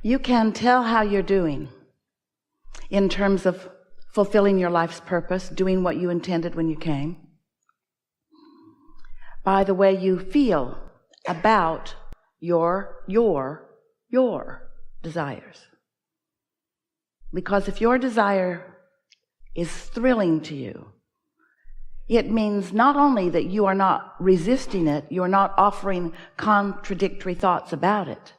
You can tell how you're doing in terms of fulfilling your life's purpose, doing what you intended when you came, by the way you feel about your desires. Because if your desire is thrilling to you, it means not only that you are not resisting it, you're not offering contradictory thoughts about it,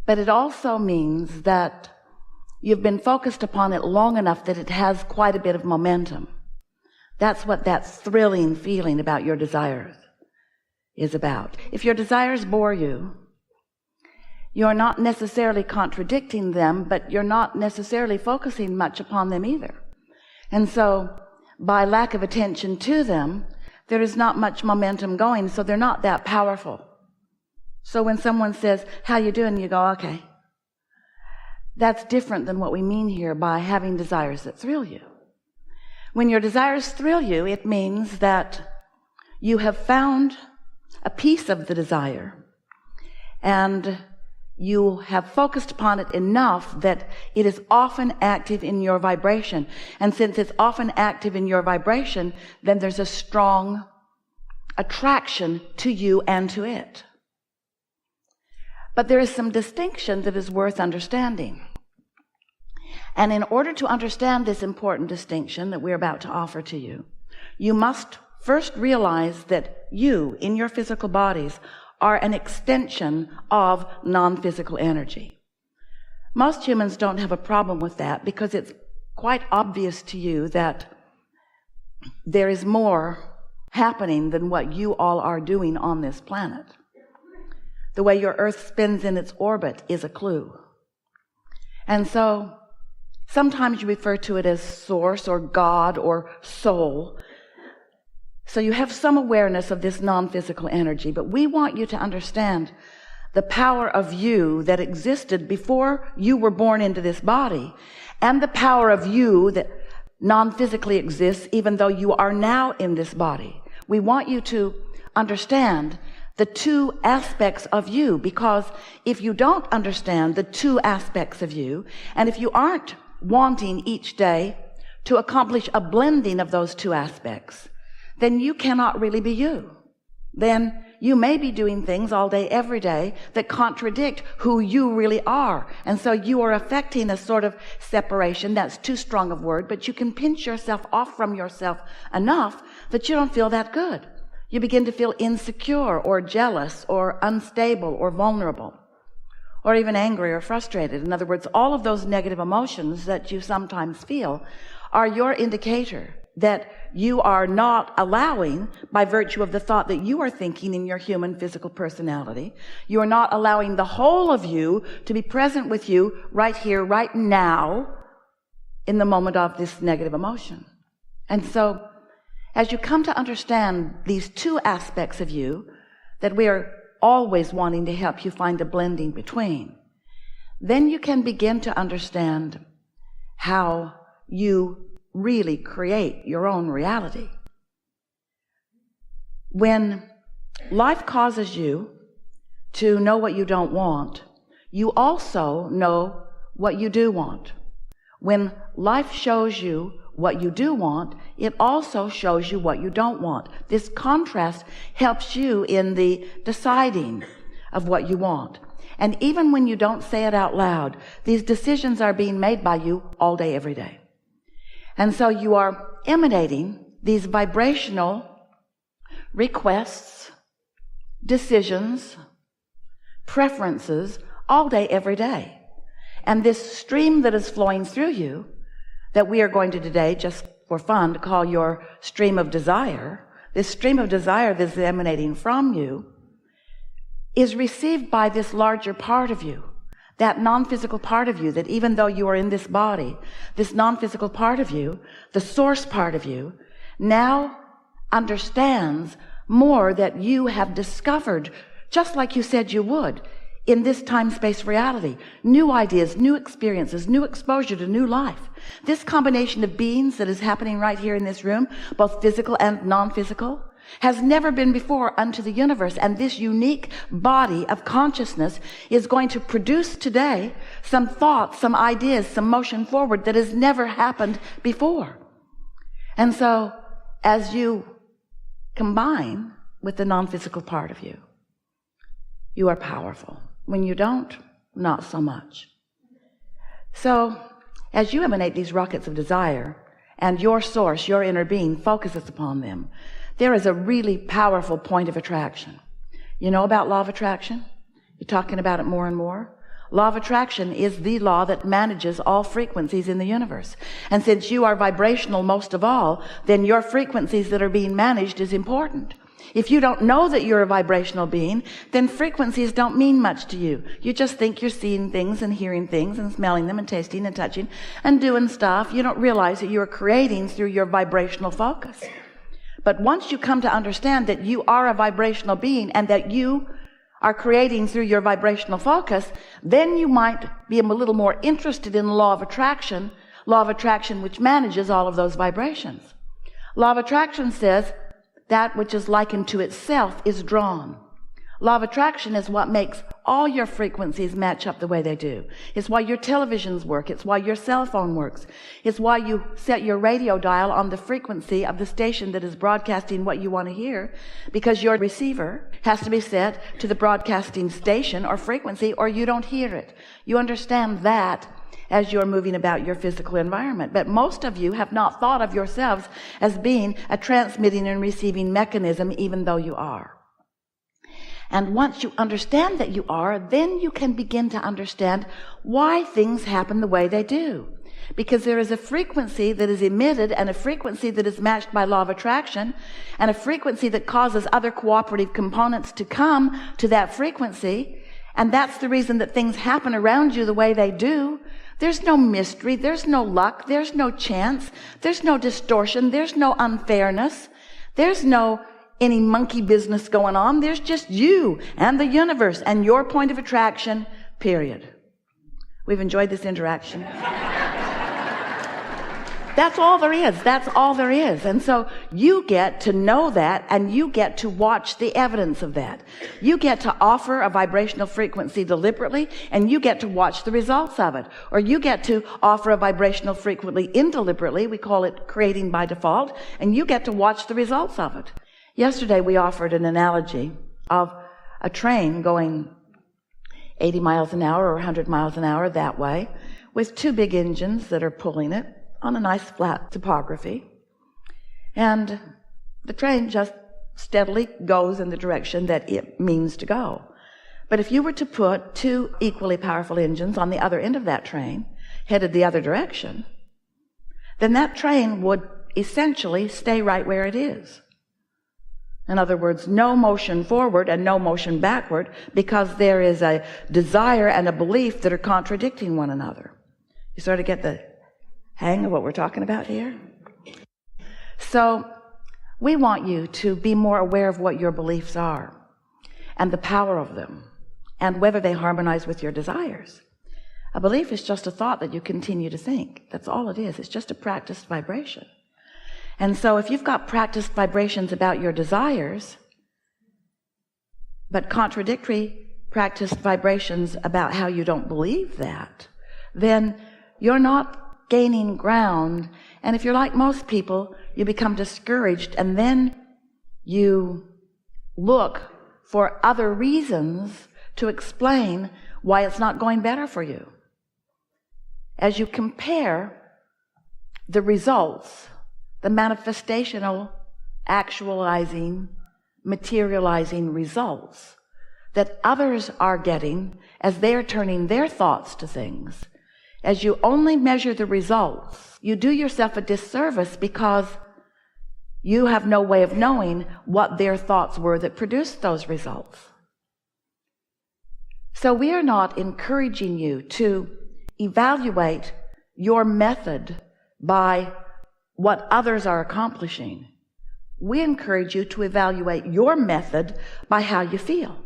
but it also means that you've been focused upon it long enough that it has quite a bit of momentum. That's what that thrilling feeling about your desires is about. If your desires bore you, you're not necessarily contradicting them, but you're not necessarily focusing much upon them either. And so, by lack of attention to them, there is not much momentum going, so they're not that powerful. So when someone says, "How you doing?" you go, "Okay." That's different than what we mean here by having desires that thrill you. When your desires thrill you, it means that you have found a piece of the desire and you have focused upon it enough that it is often active in your vibration. And since it's often active in your vibration, then there's a strong attraction to you and to it. But there is some distinction that is worth understanding. And in order to understand this important distinction that we're about to offer to you, you must first realize that you, in your physical bodies, are an extension of non-physical energy. Most humans don't have a problem with that because it's quite obvious to you that there is more happening than what you all are doing on this planet. The way your Earth spins in its orbit is a clue. And so sometimes you refer to it as source or God or soul. So you have some awareness of this non-physical energy, but we want you to understand the power of you that existed before you were born into this body, and the power of you that non-physically exists even though you are now in this body. We want you to understand the two aspects of you, because if you don't understand the two aspects of you, and if you aren't wanting each day to accomplish a blending of those two aspects, then you cannot really be you. Then you may be doing things all day, every day that contradict who you really are. And so you are affecting a sort of separation. That's too strong a word, but you can pinch yourself off from yourself enough that you don't feel that good. You begin to feel insecure or jealous or unstable or vulnerable or even angry or frustrated. In other words, all of those negative emotions that you sometimes feel are your indicator that you are not allowing, by virtue of the thought that you are thinking in your human physical personality, you are not allowing the whole of you to be present with you right here, right now, in the moment of this negative emotion. And so, as you come to understand these two aspects of you that we are always wanting to help you find a blending between, then you can begin to understand how you really create your own reality. When life causes you to know what you don't want, you also know what you do want. When life shows you what you do want, it also shows you what you don't want. This contrast helps you in the deciding of what you want. And even when you don't say it out loud, these decisions are being made by you all day, every day. And so you are emanating these vibrational requests, decisions, preferences all day, every day. And this stream that is flowing through you, that we are going to today, just for fun, to call your stream of desire, this stream of desire that is emanating from you, is received by this larger part of you. That non-physical part of you, that even though you are in this body, this non-physical part of you, the source part of you, now understands more that you have discovered, just like you said you would, in this time-space reality. New ideas, new experiences, new exposure to new life. This combination of beings that is happening right here in this room, both physical and non-physical, has never been before unto the universe. And this unique body of consciousness is going to produce today some thoughts, some ideas, some motion forward that has never happened before. And so as you combine with the non-physical part of you, you are powerful. When you don't, not so much. So as you emanate these rockets of desire, and your source, your inner being, focuses upon them, there is a really powerful point of attraction. You know about law of attraction? You're talking about it more and more. Law of attraction is the law that manages all frequencies in the universe. And since you are vibrational most of all, then your frequencies that are being managed is important. If you don't know that you're a vibrational being, then frequencies don't mean much to you. You just think you're seeing things and hearing things and smelling them and tasting and touching and doing stuff. You don't realize that you're creating through your vibrational focus. But once you come to understand that you are a vibrational being and that you are creating through your vibrational focus, then you might be a little more interested in the law of attraction which manages all of those vibrations. Law of attraction says that which is likened to itself is drawn. Law of attraction is what makes all your frequencies match up the way they do. It's why your televisions work. It's why your cell phone works. It's why you set your radio dial on the frequency of the station that is broadcasting what you want to hear, because your receiver has to be set to the broadcasting station or frequency, or you don't hear it. You understand that as you're moving about your physical environment. But most of you have not thought of yourselves as being a transmitting and receiving mechanism, even though you are. And once you understand that you are, then you can begin to understand why things happen the way they do. Because there is a frequency that is emitted and a frequency that is matched by law of attraction and a frequency that causes other cooperative components to come to that frequency. And that's the reason that things happen around you the way they do. There's no mystery, there's no luck, there's no chance, there's no distortion, there's no unfairness, there's no any monkey business going on. There's just you and the universe and your point of attraction, period. We've enjoyed this interaction. That's all there is. That's all there is. And so you get to know that, and you get to watch the evidence of that. You get to offer a vibrational frequency deliberately, and you get to watch the results of it. Or you get to offer a vibrational frequency indeliberately. We call it creating by default, and you get to watch the results of it. Yesterday we offered an analogy of a train going 80 miles an hour or 100 miles an hour that way, with two big engines that are pulling it on a nice flat topography. And the train just steadily goes in the direction that it means to go. But if you were to put two equally powerful engines on the other end of that train, headed the other direction, then that train would essentially stay right where it is. In other words, no motion forward and no motion backward, because there is a desire and a belief that are contradicting one another. You sort of get the hang of what we're talking about here? So we want you to be more aware of what your beliefs are and the power of them and whether they harmonize with your desires. A belief is just a thought that you continue to think. That's all it is. It's just a practiced vibration. And so if you've got practiced vibrations about your desires, but contradictory practiced vibrations about how you don't believe that, then you're not gaining ground. And if you're like most people, you become discouraged, and then you look for other reasons to explain why it's not going better for you. As you compare the results, the manifestational, actualizing, materializing results that others are getting as they're turning their thoughts to things, as you only measure the results, you do yourself a disservice, because you have no way of knowing what their thoughts were that produced those results. So we are not encouraging you to evaluate your method by what others are accomplishing. We encourage you to evaluate your method by how you feel,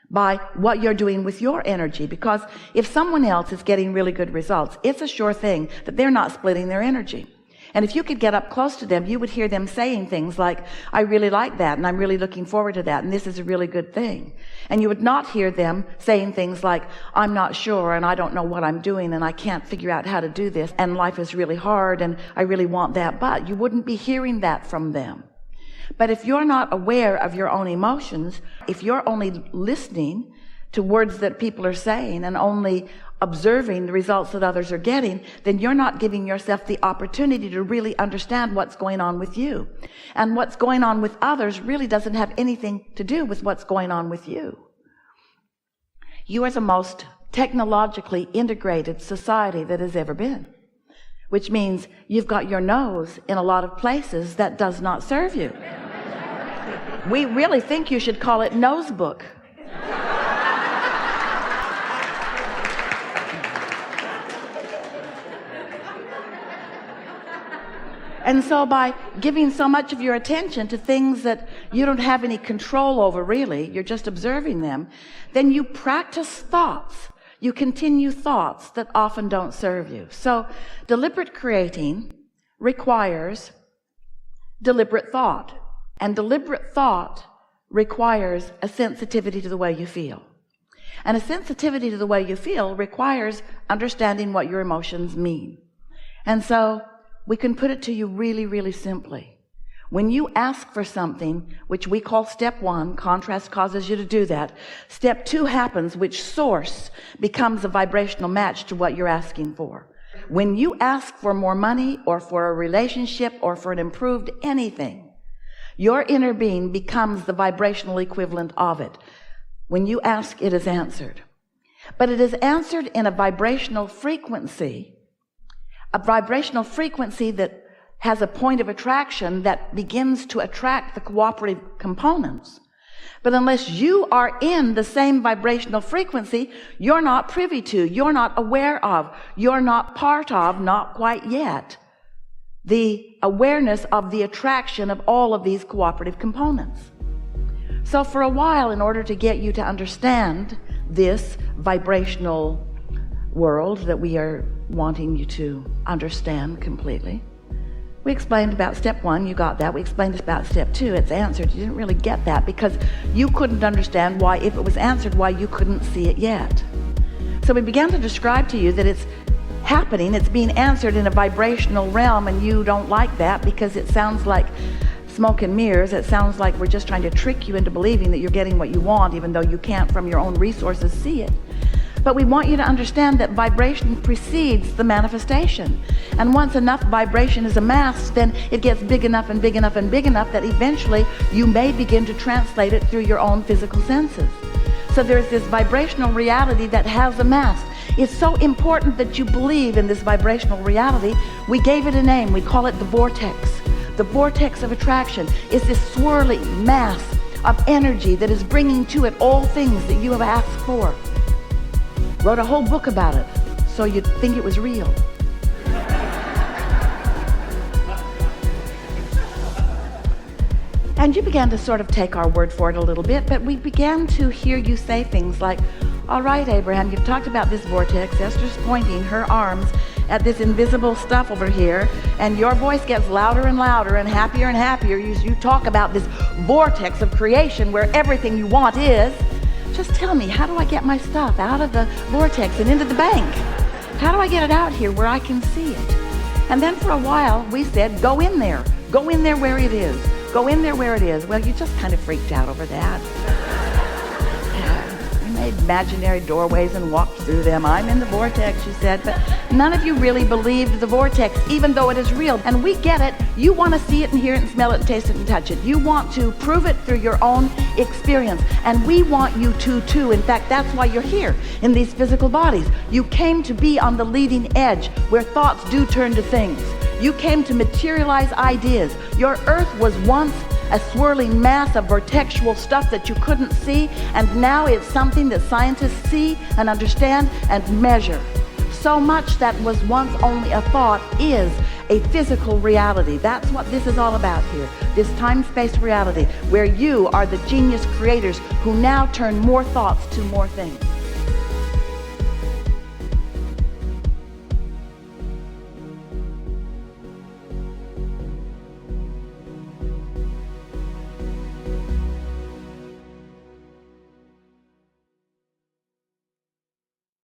by what you're doing with your energy. Because if someone else is getting really good results, it's a sure thing that they're not splitting their energy. And if you could get up close to them, you would hear them saying things like, I really like that, and I'm really looking forward to that, and this is a really good thing. And you would not hear them saying things like, I'm not sure, and I don't know what I'm doing, and I can't figure out how to do this, and life is really hard, and I really want that, but you wouldn't be hearing that from them. But if you're not aware of your own emotions, if you're only listening to words that people are saying and only observing the results that others are getting, then you're not giving yourself the opportunity to really understand what's going on with you. And what's going on with others really doesn't have anything to do with what's going on with you. You are the most technologically integrated society that has ever been, which means you've got your nose in a lot of places that does not serve you. We really think you should call it nose book. And so by giving so much of your attention to things that you don't have any control over really, you're just observing them, then you practice thoughts. You continue thoughts that often don't serve you. So deliberate creating requires deliberate thought. And deliberate thought requires a sensitivity to the way you feel. And a sensitivity to the way you feel requires understanding what your emotions mean. And so we can put it to you really, really simply. When you ask for something, which we call step 1, contrast causes you to do that. Step 2 happens, which source becomes a vibrational match to what you're asking for. When you ask for more money or for a relationship or for an improved anything, your inner being becomes the vibrational equivalent of it. When you ask, it is answered. But it is answered in a vibrational frequency that has a point of attraction that begins to attract the cooperative components. But unless you are in the same vibrational frequency, you're not privy to, you're not aware of, you're not part of, not quite yet, the awareness of the attraction of all of these cooperative components. So for a while, in order to get you to understand this vibrational world that we are wanting you to understand completely, we explained about step 1, you got that. We explained about step 2, it's answered. You didn't really get that because you couldn't understand why, if it was answered, why you couldn't see it yet. So we began to describe to you that it's happening, it's being answered in a vibrational realm, and you don't like that because it sounds like smoke and mirrors. It sounds like we're just trying to trick you into believing that you're getting what you want, even though you can't from your own resources see it. But we want you to understand that vibration precedes the manifestation. And once enough vibration is amassed, then it gets big enough and big enough and big enough that eventually you may begin to translate it through your own physical senses. So there's this vibrational reality that has amassed. It's so important that you believe in this vibrational reality. We gave it a name. We call it the vortex. The vortex of attraction is this swirling mass of energy that is bringing to it all things that you have asked for. Wrote a whole book about it so you'd think it was real. And you began to sort of take our word for it a little bit, but we began to hear you say things like, all right, Abraham, you've talked about this vortex. Esther's pointing her arms at this invisible stuff over here, and your voice gets louder and louder and happier. You talk about this vortex of creation where everything you want is. Just tell me, how do I get my stuff out of the vortex and into the bank? How do I get it out here where I can see it? And then for a while, we said, go in there. Go in there where it is. Go in there where it is. Well, you just kind of freaked out over that. You made imaginary doorways and walked through them. I'm in the vortex, you said, but none of you really believed the vortex, even though it is real. And we get it. You want to see it and hear it and smell it and taste it and touch it. You want to prove it through your own experience. And we want you to too. In fact, that's why you're here in these physical bodies. You came to be on the leading edge where thoughts do turn to things. You came to materialize ideas. Your earth was once a swirling mass of vortexual stuff that you couldn't see, and now it's something that scientists see and understand and measure. So much that was once only a thought is a physical reality. That's what this is all about here, this time-space reality, where you are the genius creators who now turn more thoughts to more things.